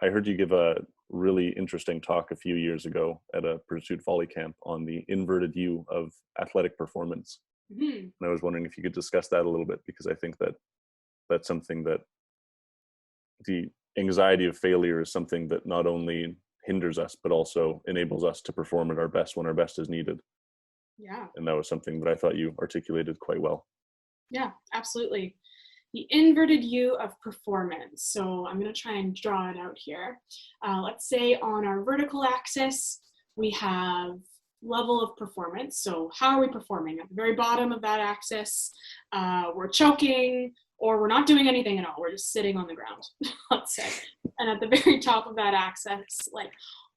I heard you give a really interesting talk a few years ago at a Pursuit Volley camp on the inverted U of athletic performance. Mm-hmm. And I was wondering if you could discuss that a little bit, because I think that that's something that the anxiety of failure is something that not only hinders us, but also enables us to perform at our best when our best is needed. Yeah. And that was something that I thought you articulated quite well. Yeah, absolutely. The inverted U of performance. So I'm going to try and draw it out here. Let's say on our vertical axis, we have level of performance. So how are we performing? At the very bottom of that axis, we're choking, or we're not doing anything at all. We're just sitting on the ground, let's say. And at the very top of that axis, like,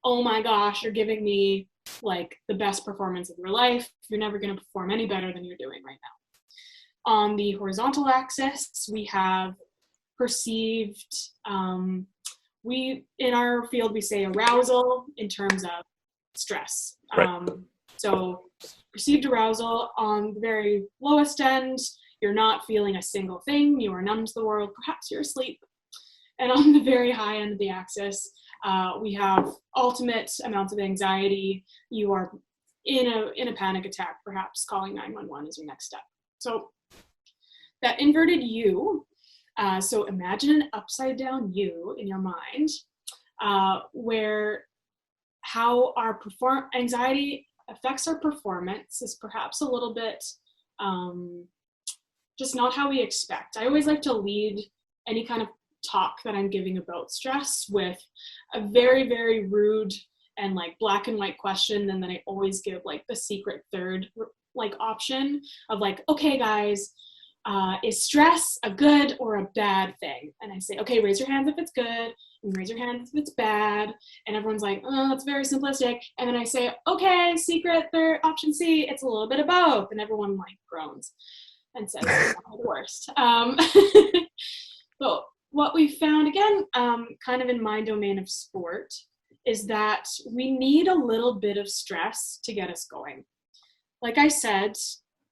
oh my gosh, you're giving me like the best performance of your life. You're never going to perform any better than you're doing right now. On the horizontal axis, we have perceived, in our field, we say arousal in terms of stress. Right. So perceived arousal on the very lowest end, you're not feeling a single thing, you are numb to the world, perhaps you're asleep. And on the very high end of the axis, we have ultimate amounts of anxiety. You are in a panic attack, perhaps calling 911 is your next step. So that inverted U, so imagine an upside down U in your mind, where how our anxiety affects our performance is perhaps a little bit just not how we expect. I always like to lead any kind of talk that I'm giving about stress with a very, very rude and like black and white question. And then I always give like the secret third like option of like, okay guys, is stress a good or a bad thing? And I say, okay, raise your hands if it's good, and raise your hands if it's bad. And everyone's like, oh, that's very simplistic. And then I say, okay, secret third option C, it's a little bit of both. And everyone like groans and says it's not the worst. But what we found, again, kind of in my domain of sport, is that we need a little bit of stress to get us going. Like I said,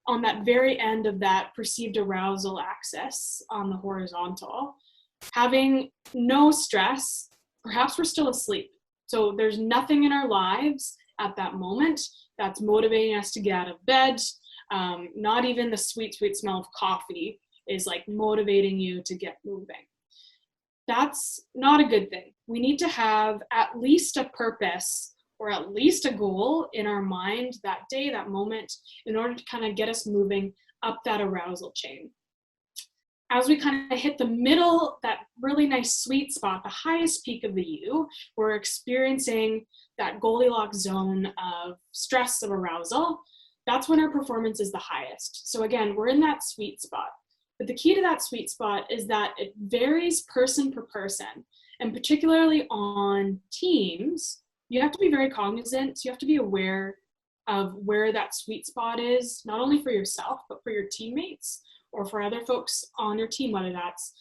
on that very end of that perceived arousal axis on the horizontal, having no stress, perhaps we're still asleep. So there's nothing in our lives at that moment that's motivating us to get out of bed. Not even the sweet, sweet smell of coffee is like motivating you to get moving. That's not a good thing. We need to have at least a purpose or at least a goal in our mind that day, that moment, in order to kind of get us moving up that arousal chain. As we kind of hit the middle, that really nice sweet spot, the highest peak of the U, we're experiencing that Goldilocks zone of stress, of arousal. That's when our performance is the highest. So again, we're in that sweet spot. But the key to that sweet spot is that it varies person per person. And particularly on teams, you have to be very cognizant. You have to be aware of where that sweet spot is, not only for yourself, but for your teammates or for other folks on your team, whether that's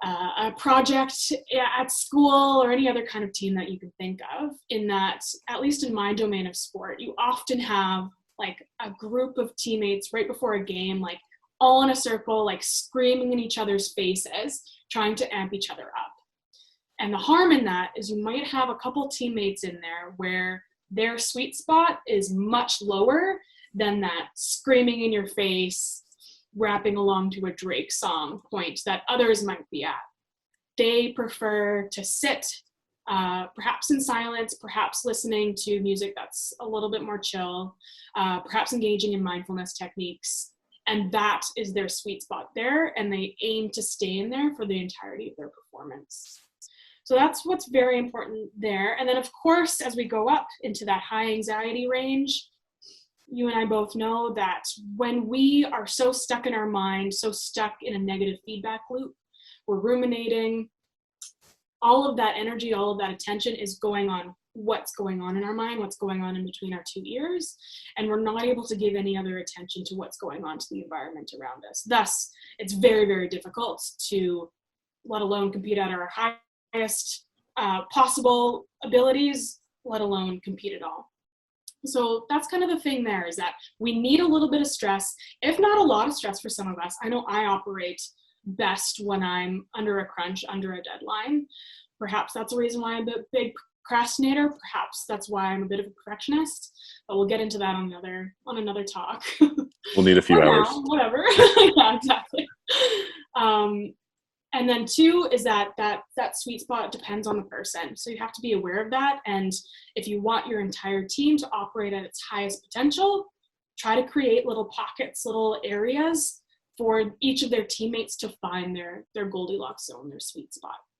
a project at school or any other kind of team that you can think of. In that, at least in my domain of sport, you often have like a group of teammates right before a game, like all in a circle, like screaming in each other's faces, trying to amp each other up. And the harm in that is you might have a couple teammates in there where their sweet spot is much lower than that screaming in your face, rapping along to a Drake song point that others might be at. They prefer to sit, perhaps in silence, perhaps listening to music that's a little bit more chill, perhaps engaging in mindfulness techniques. And that is their sweet spot there, and they aim to stay in there for the entirety of their performance. So that's what's very important there. And then, of course, as we go up into that high anxiety range, you and I both know that when we are so stuck in our mind, so stuck in a negative feedback loop, we're ruminating, all of that energy, all of that attention is going on what's going on in our mind, what's going on in between our two ears, and we're not able to give any other attention to what's going on to the environment around us. Thus, it's very, very difficult to, let alone compete at our highest possible abilities, let alone compete at all. So that's kind of the thing there, is that we need a little bit of stress, if not a lot of stress for some of us. I know I operate best when I'm under a crunch, under a deadline. Perhaps that's a reason why I'm a big procrastinator. Perhaps that's why I'm a bit of a perfectionist. But we'll get into that on another talk. We'll need a few hours. Now, whatever. Yeah, exactly. And then 2 is that sweet spot depends on the person. So you have to be aware of that. And if you want your entire team to operate at its highest potential, try to create little pockets, little areas for each of their teammates to find their Goldilocks zone, their sweet spot.